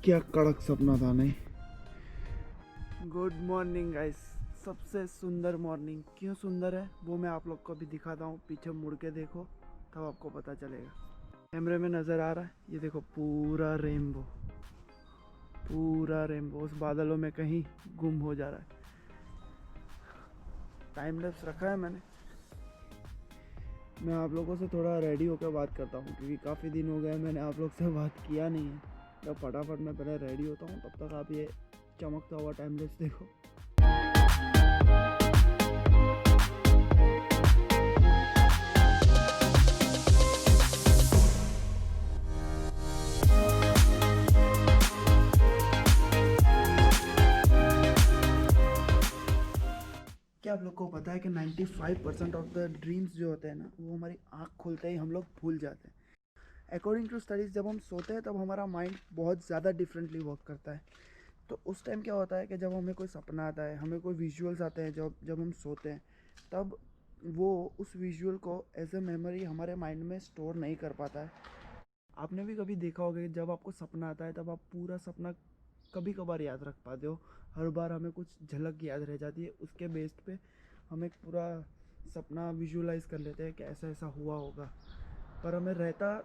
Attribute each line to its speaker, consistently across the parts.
Speaker 1: क्या कड़क सपना था नहीं। Good morning guys. सबसे सुंदर मॉर्निंग क्यों सुंदर है वो मैं आप लोग को भी दिखाता हूँ। पीछे मुड़ के देखो तब आपको पता चलेगा। कैमरे में नज़र आ रहा है, ये देखो पूरा रेनबो, पूरा रेनबो उस बादलों में कहीं गुम हो जा रहा है। टाइम लैप्स रखा है मैंने। मैं आप लोगों से थोड़ा रेडी होकर बात करता हूँ क्योंकि काफ़ी दिन हो गए मैंने आप लोग से बात किया नहीं है। तो फटाफट मैं पहले रेडी होता हूँ, तब तक आप ये चमकता हुआ टाइम लैप्स देखो। क्या आप लोग को पता है कि 95% ऑफ द ड्रीम्स जो होते हैं ना, वो हमारी आँख खुलते ही हम लोग भूल जाते हैं। अकॉर्डिंग टू स्टडीज़ जब हम सोते हैं तब हमारा माइंड बहुत ज़्यादा डिफरेंटली वर्क करता है। तो उस टाइम क्या होता है कि जब हमें कोई सपना आता है, हमें कोई विजुअल्स आते हैं, जब जब हम सोते हैं तब वो उस विजुअल को एज ए मेमोरी हमारे माइंड में स्टोर नहीं कर पाता है। आपने भी कभी देखा होगा कि जब आपको सपना आता है तब आप पूरा सपना कभी कभार याद रख पाते हो, हर बार हमें कुछ झलक याद रह जाती है। उसके बेस्ड पे हम एक पूरा सपना विजुअलाइज कर लेते हैं कि ऐसा ऐसा हुआ होगा, पर हमें रहता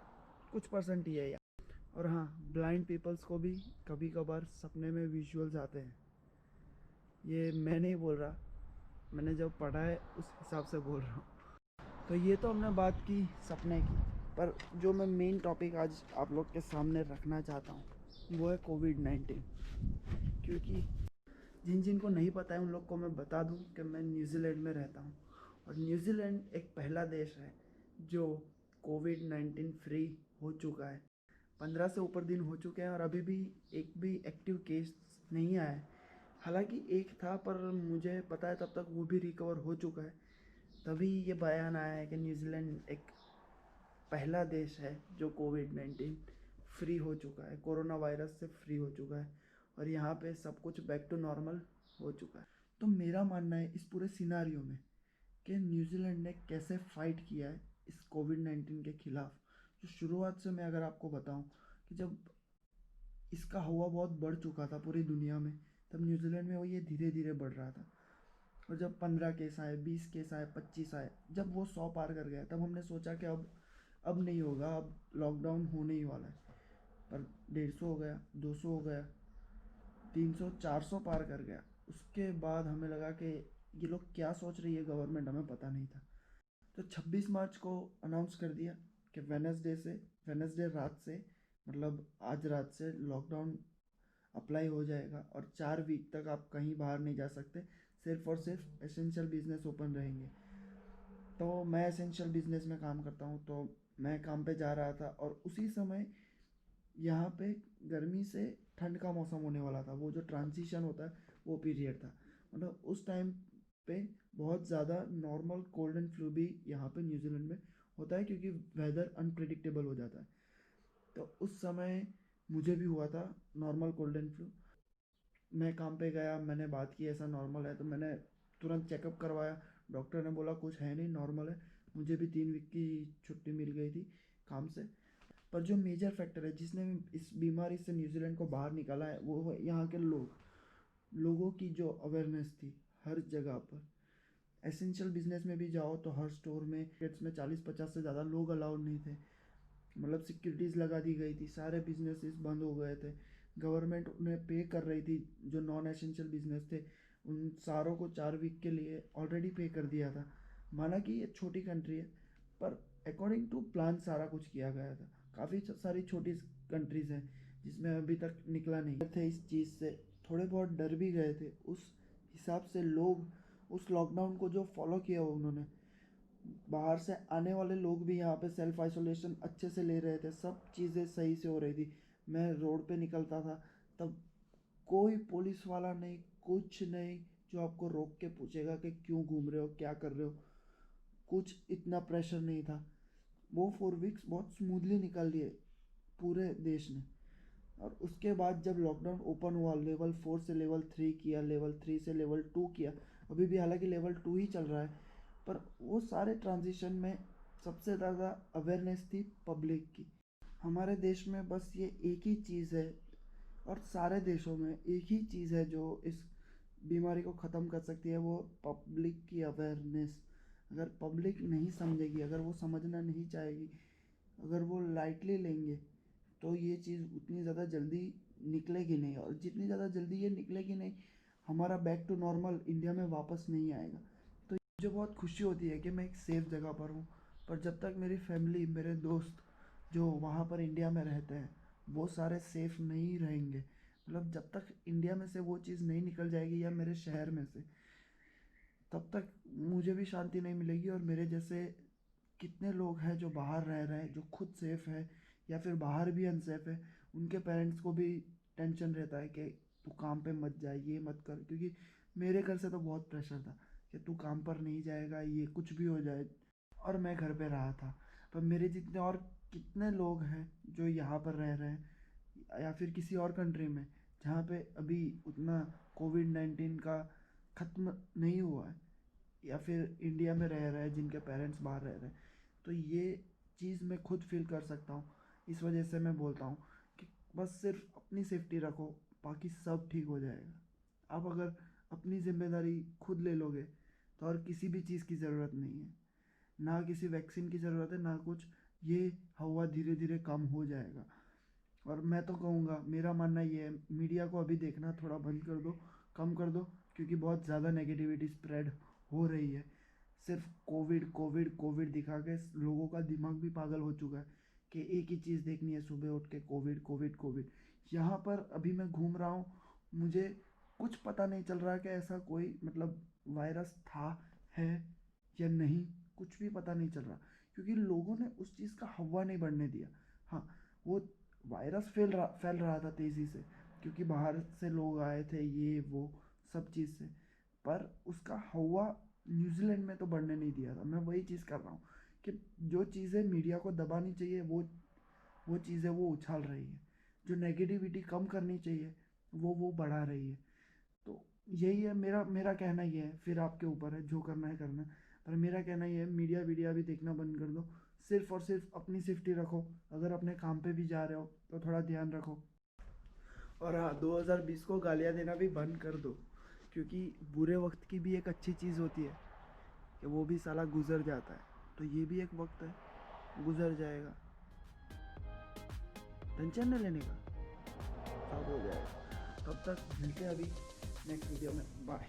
Speaker 1: कुछ परसेंट ही है यार। और हाँ, ब्लाइंड पीपल्स को भी कभी कभार सपने में विजुअल्स आते हैं। ये मैं नहीं बोल रहा, मैंने जब पढ़ा है उस हिसाब से बोल रहा हूँ। तो ये तो हमने बात की सपने की, पर जो मैं मेन टॉपिक आज आप लोग के सामने रखना चाहता हूँ वो है कोविड-19। क्योंकि जिन जिन को नहीं पता है उन लोग को मैं बता दूं कि मैं न्यूजीलैंड में रहता हूं, और न्यूजीलैंड एक पहला देश है जो कोविड-19 फ्री हो चुका है। 15 से ऊपर दिन हो चुके हैं और अभी भी एक भी एक्टिव केस नहीं आया है। हालांकि एक था, पर मुझे पता है तब तक वो भी रिकवर हो चुका है। तभी ये बयान आया है कि न्यूजीलैंड एक पहला देश है जो कोविड-19 फ्री हो चुका है, कोरोना वायरस से फ्री हो चुका है, और यहाँ पे सब कुछ बैक टू नॉर्मल हो चुका है। तो मेरा मानना है इस पूरे सिनारियो में कि न्यूजीलैंड ने कैसे फाइट किया है इस कोविड-19 के खिलाफ। जो शुरुआत से मैं अगर आपको बताऊं कि जब इसका हवा बहुत बढ़ चुका था पूरी दुनिया में, तब न्यूजीलैंड में वो ये धीरे धीरे बढ़ रहा था। और जब 15 केस आए, 20 केस आए, 25 आए, जब वो 100 पार कर गया, तब हमने सोचा कि अब नहीं होगा, अब लॉकडाउन होने ही वाला है। पर 150 हो गया, 200 हो गया, 300, 400 पार कर गया। उसके बाद हमें लगा कि ये लोग क्या सोच रही है गवर्नमेंट, हमें पता नहीं था। तो 26 मार्च को अनाउंस कर दिया कि वेनसडे रात से, मतलब आज रात से लॉकडाउन अप्लाई हो जाएगा और 4 वीक तक आप कहीं बाहर नहीं जा सकते, सिर्फ और सिर्फ एसेंशियल बिजनेस ओपन रहेंगे। तो मैं एसेंशियल बिजनेस में काम करता हूँ, तो मैं काम पे जा रहा था और उसी समय यहाँ पे गर्मी से ठंड का मौसम होने वाला था। वो जो ट्रांजिशन होता है वो पीरियड था, मतलब उस टाइम पे बहुत ज़्यादा नॉर्मल कोल्ड एंड फ्लू भी यहाँ पे न्यूजीलैंड में होता है क्योंकि वेदर अनप्रिडिक्टेबल हो जाता है। तो उस समय मुझे भी हुआ था नॉर्मल कोल्ड एंड फ्लू। मैं काम पे गया, मैंने बात की ऐसा नॉर्मल है, तो मैंने तुरंत चेकअप करवाया। डॉक्टर ने बोला कुछ है नहीं, नॉर्मल है। मुझे भी 3 वीक की छुट्टी मिल गई थी काम से। पर जो मेजर फैक्टर है जिसने इस बीमारी से न्यूजीलैंड को बाहर निकाला है वो है यहाँ के लोगों की जो अवेयरनेस थी हर जगह पर। एसेंशियल बिजनेस में भी जाओ तो हर स्टोर में गेट्स में 40-50 से ज़्यादा लोग अलाउड नहीं थे, मतलब सिक्योरिटीज़ लगा दी गई थी, सारे बिजनेसेस बंद हो गए थे। गवर्नमेंट उन्हें पे कर रही थी, जो नॉन एसेंशियल बिजनेस थे उन सारों को 4 वीक के लिए ऑलरेडी पे कर दिया था। माना कि ये छोटी कंट्री है, पर अकॉर्डिंग टू प्लान सारा कुछ किया गया था। काफ़ी सारी छोटी कंट्रीज़ हैं जिसमें अभी तक निकला नहीं थे इस चीज़ से, थोड़े बहुत डर भी गए थे। उस हिसाब से लोग उस लॉकडाउन को जो फॉलो किया उन्होंने, बाहर से आने वाले लोग भी यहाँ पे सेल्फ आइसोलेशन अच्छे से ले रहे थे, सब चीज़ें सही से हो रही थी। मैं रोड पे निकलता था तब कोई पुलिस वाला नहीं, कुछ नहीं जो आपको रोक के पूछेगा कि क्यों घूम रहे हो, क्या कर रहे हो। कुछ इतना प्रेशर नहीं था। वो 4 वीक्स बहुत स्मूथली निकाल दिए पूरे देश ने। और उसके बाद जब लॉकडाउन ओपन हुआ, लेवल 4 से लेवल 3 किया, लेवल 3 से लेवल 2 किया, अभी भी हालांकि लेवल 2 ही चल रहा है। पर वो सारे ट्रांजिशन में सबसे ज़्यादा अवेयरनेस थी पब्लिक की। हमारे देश में बस ये एक ही चीज़ है, और सारे देशों में एक ही चीज़ है जो इस बीमारी को ख़त्म कर सकती है, वो पब्लिक की अवेयरनेस। अगर पब्लिक नहीं समझेगी, अगर वो समझना नहीं चाहेगी, अगर वो लाइटली लेंगे, तो ये चीज़ उतनी ज़्यादा जल्दी निकलेगी नहीं, और जितनी ज़्यादा जल्दी ये निकलेगी नहीं, हमारा बैक टू नॉर्मल इंडिया में वापस नहीं आएगा। तो मुझे बहुत खुशी होती है कि मैं एक सेफ़ जगह पर हूँ। पर जब तक मेरी फैमिली, मेरे दोस्त जो वहाँ पर इंडिया में रहते हैं, वो सारे सेफ़ नहीं रहेंगे, मतलब जब तक इंडिया में से वो चीज़ नहीं निकल जाएगी या मेरे शहर में से, तब तक मुझे भी शांति नहीं मिलेगी। और मेरे जैसे कितने लोग हैं जो बाहर रह रहे हैं, जो खुद सेफ है या फिर बाहर भी अनसेफ है, उनके पेरेंट्स को भी टेंशन रहता है कि तू काम पे मत जा, ये मत कर। क्योंकि मेरे घर से तो बहुत प्रेशर था कि तू काम पर नहीं जाएगा, ये कुछ भी हो जाए, और मैं घर पे रहा था। पर मेरे जितने और कितने लोग हैं जो यहाँ पर रह रहे हैं या फिर किसी और कंट्री में जहाँ पे अभी उतना कोविड-19 का ख़त्म नहीं हुआ है, या फिर इंडिया में रह रहे हैं जिनके पेरेंट्स बाहर रह रहे हैं, तो ये चीज़ मैं खुद फील कर सकता हूँ। इस वजह से मैं बोलता हूँ कि बस सिर्फ अपनी सेफ्टी रखो, बाकी सब ठीक हो जाएगा। आप अगर अपनी ज़िम्मेदारी खुद ले लोगे तो और किसी भी चीज़ की ज़रूरत नहीं है, ना किसी वैक्सीन की ज़रूरत है, ना कुछ। ये हवा धीरे धीरे कम हो जाएगा। और मैं तो कहूँगा, मेरा मानना ये है, मीडिया को अभी देखना थोड़ा बंद कर दो, कम कर दो, क्योंकि बहुत ज़्यादा नेगेटिविटी स्प्रेड हो रही है। सिर्फ कोविड कोविड कोविड दिखा के लोगों का दिमाग भी पागल हो चुका है कि एक ही चीज़ देखनी है सुबह उठ के, कोविड कोविड कोविड। यहाँ पर अभी मैं घूम रहा हूँ, मुझे कुछ पता नहीं चल रहा कि ऐसा कोई मतलब वायरस था, है या नहीं, कुछ भी पता नहीं चल रहा, क्योंकि लोगों ने उस चीज़ का हवा नहीं बढ़ने दिया। हाँ, वो वायरस फैल रहा था तेज़ी से, क्योंकि बाहर से लोग आए थे, ये वो सब चीज़ से। पर उसका हवा न्यूजीलैंड में तो बढ़ने नहीं दिया था। मैं वही चीज़ कर रहा हूँ कि जो चीज़ें मीडिया को दबानी चाहिए, वो चीज़ें वो उछाल रही है। जो नेगेटिविटी कम करनी चाहिए, वो बढ़ा रही है। तो यही है, मेरा मेरा कहना ये है, फिर आपके ऊपर है, जो करना है करना। पर मेरा कहना ये है, मीडिया वीडिया भी देखना बंद कर दो, सिर्फ और सिर्फ अपनी सेफ्टी रखो। अगर अपने काम पे भी जा रहे हो तो थोड़ा ध्यान रखो। और हाँ, 2020 को गालियाँ देना भी बंद कर दो, क्योंकि बुरे वक्त की भी एक अच्छी चीज़ होती है कि वो भी साला गुजर जाता है। तो ये भी एक वक्त है, गुजर जाएगा, टेंशन नहीं लेने का, सब हो जाएगा। तब तक मिलते हैं अभी नेक्स्ट वीडियो में। बाय।